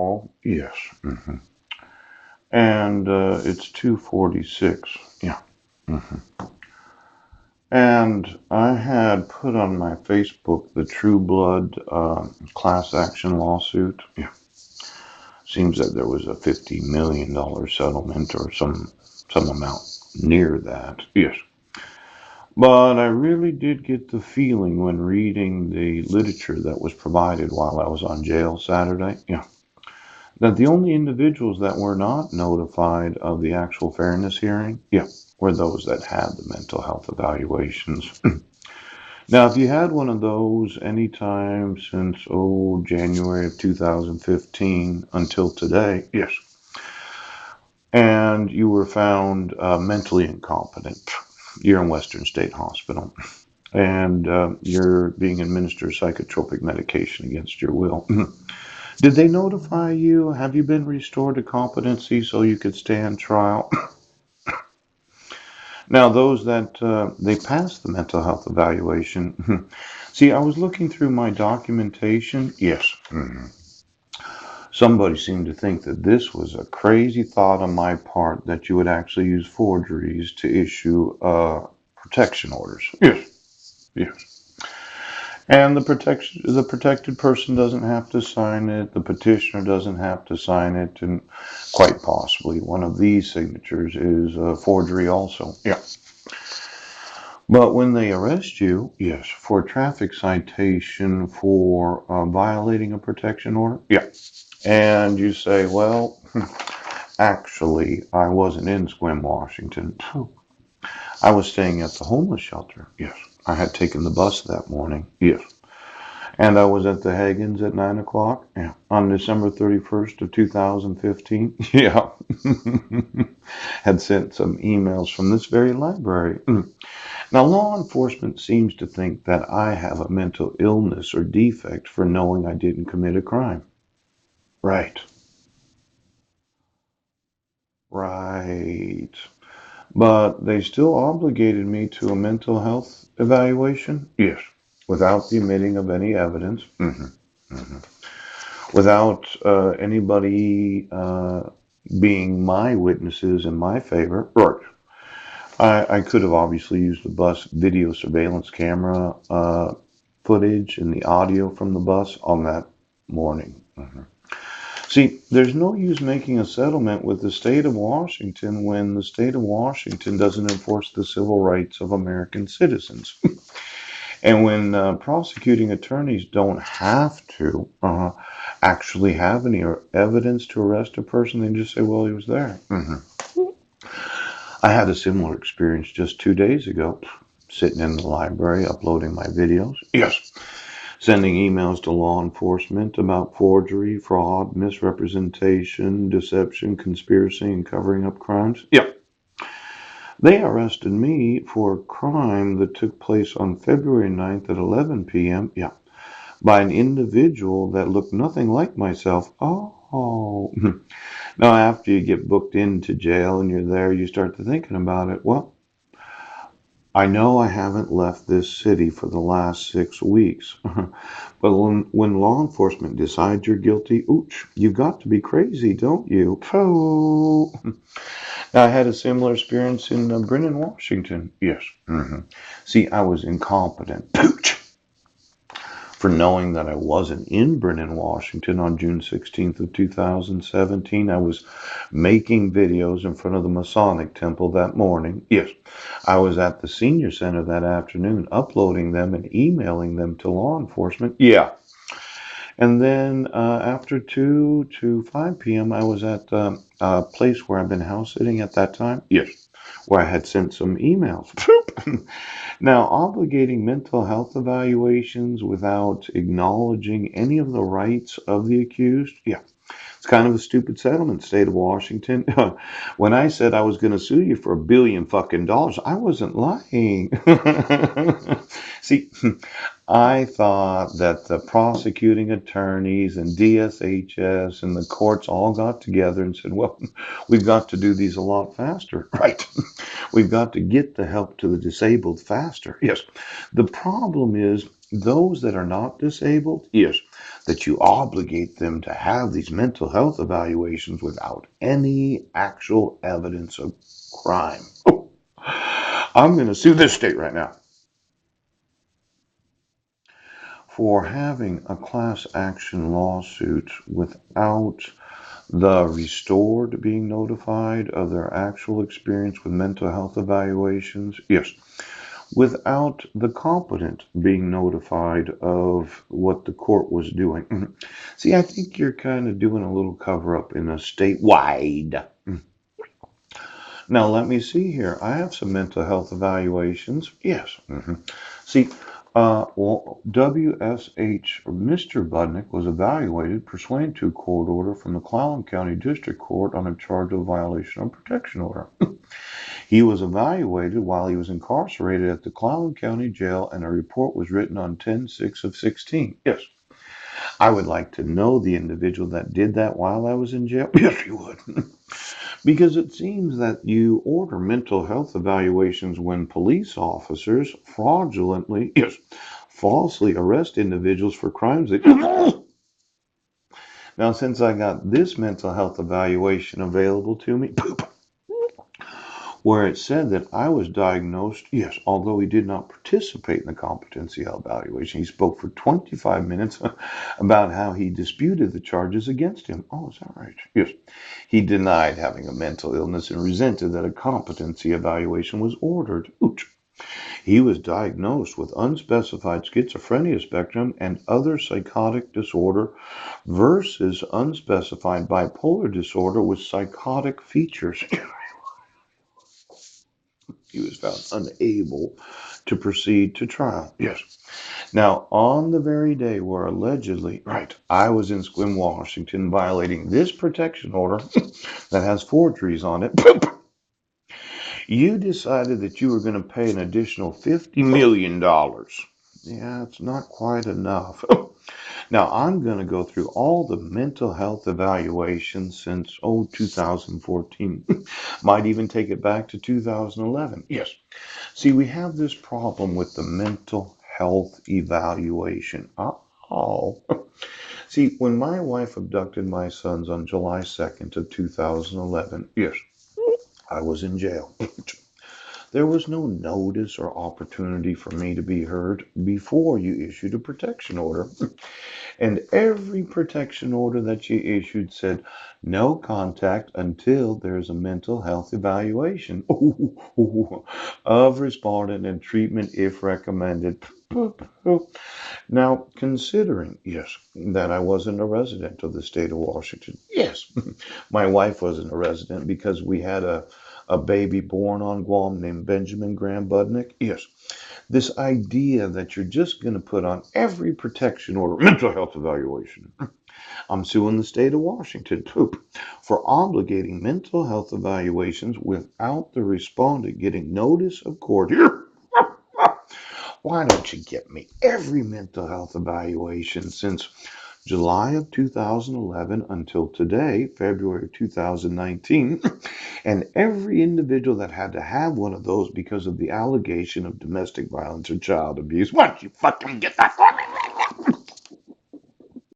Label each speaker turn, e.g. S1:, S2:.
S1: Oh, yes. And it's 2:46. Yeah. hmm And I had put on my Facebook the True Blood class action lawsuit. Yeah. Seems that there was a $50 million settlement or some amount near that. Yes. But I really did get the feeling when reading the literature that was provided while I was on jail Saturday, yeah, that the only individuals that were not notified of the actual fairness hearing, yeah, were those that had the mental health evaluations. Now, if you had one of those anytime since, January of 2015 until today, yes, and you were found mentally incompetent, you're in Western State Hospital, and you're being administered psychotropic medication against your will. Did they notify you? Have you been restored to competency so you could stand trial? Now, those that they passed the mental health evaluation. See, I was looking through my documentation. Yes. Somebody seemed to think that this was a crazy thought on my part that you would actually use forgeries to issue protection orders. Yes. Yes. And the protected person doesn't have to sign it, the petitioner doesn't have to sign it, and quite possibly one of these signatures is a forgery also. Yeah. But when they arrest you, yes, for a traffic citation for violating a protection order, yeah, and you say, well, actually, I wasn't in Sequim, Washington. I was staying at the homeless shelter. Yes. I had taken the bus that morning. Yes. And I was at the Hagens at 9 o'clock. Yeah. On December 31st of 2015. Yeah. Had sent some emails from this very library. Now, law enforcement seems to think that I have a mental illness or defect for knowing I didn't commit a crime. Right. Right. But they still obligated me to a mental health evaluation? Yes. Without the omitting of any evidence. hmm Without anybody being my witnesses in my favor. Right. I could have obviously used the bus video surveillance camera footage and the audio from the bus on that morning. See, there's no use making a settlement with the state of Washington when the state of Washington doesn't enforce the civil rights of American citizens. And when prosecuting attorneys don't have to actually have any evidence to arrest a person, they just say, well, he was there. I had a similar experience just 2 days ago, sitting in the library uploading my videos. Yes. Sending emails to law enforcement about forgery, fraud, misrepresentation, deception, conspiracy, and covering up crimes. Yep. They arrested me for a crime that took place on February 9th at 11 p.m. Yeah. By an individual that looked nothing like myself. Oh. Now, after you get booked into jail and you're there, you start to thinking about it. Well, I know I haven't left this city for the last 6 weeks, but when law enforcement decides you're guilty, ooch, you've got to be crazy, don't you? Oh. I had a similar experience in Brennan, Washington. Yes. See, I was incompetent. Pooch for knowing that I wasn't in Brennan, Washington on June 16th of 2017. I was making videos in front of the Masonic Temple that morning. Yes, I was at the senior center that afternoon uploading them and emailing them to law enforcement. Yeah. And then after 2 to 5 p.m., I was at a place where I've been house sitting at that time. Yes, where I had sent some emails. Now, obligating mental health evaluations without acknowledging any of the rights of the accused, yeah, it's kind of a stupid settlement, state of Washington. When I said I was going to sue you for $1 billion, I wasn't lying. See, I thought that the prosecuting attorneys and DSHS and the courts all got together and said, well, we've got to do these a lot faster. Right. We've got to get the help to the disabled faster. Yes. The problem is those that are not disabled, yes, that you obligate them to have these mental health evaluations without any actual evidence of crime. I'm going to sue this state right now for having a class action lawsuit without the restored being notified of their actual experience with mental health evaluations. Yes, without the competent being notified of what the court was doing. See, I think you're kind of doing a little cover up in a statewide. Now, let me see here. I have some mental health evaluations. Yes. See, WSH, Mr. Budnick, was evaluated pursuant to a court order from the Clallam County District Court on a charge of violation of protection order. He was evaluated while he was incarcerated at the Clallam County Jail, and a report was written on 10/6 of 16. Yes. I would like to know the individual that did that while I was in jail. Yes, you would. Because it seems that you order mental health evaluations when police officers fraudulently, yes, falsely arrest individuals for crimes that. Now, since I got this mental health evaluation available to me, where it said that I was diagnosed, yes, although he did not participate in the competency evaluation, he spoke for 25 minutes about how he disputed the charges against him. Oh, is that right? Yes. He denied having a mental illness and resented that a competency evaluation was ordered. Ouch. He was diagnosed with unspecified schizophrenia spectrum and other psychotic disorder versus unspecified bipolar disorder with psychotic features. He was found unable to proceed to trial. Yes. Now, on the very day where allegedly, right, I was in Sequim, Washington, violating this protection order that has forgeries on it, you decided that you were going to pay an additional $50 million. Yeah, it's not quite enough. Now, I'm going to go through all the mental health evaluations since, 2014. Might even take it back to 2011. Yes. See, we have this problem with the mental health evaluation. Oh. See, when my wife abducted my sons on July 2nd of 2011, yes, I was in jail. There was no notice or opportunity for me to be heard before you issued a protection order. And every protection order that you issued said no contact until there's a mental health evaluation of respondent and treatment if recommended. Now, considering, yes, that I wasn't a resident of the state of Washington, yes, my wife wasn't a resident because we had a baby born on Guam named Benjamin Graham Budnick, yes. This idea that you're just going to put on every protection order, mental health evaluation. I'm suing the state of Washington, for obligating mental health evaluations without the respondent getting notice of court. Here, why don't you get me every mental health evaluation since July of 2011 until today, February 2019, and every individual that had to have one of those because of the allegation of domestic violence or child abuse? Why don't you fucking get that for me?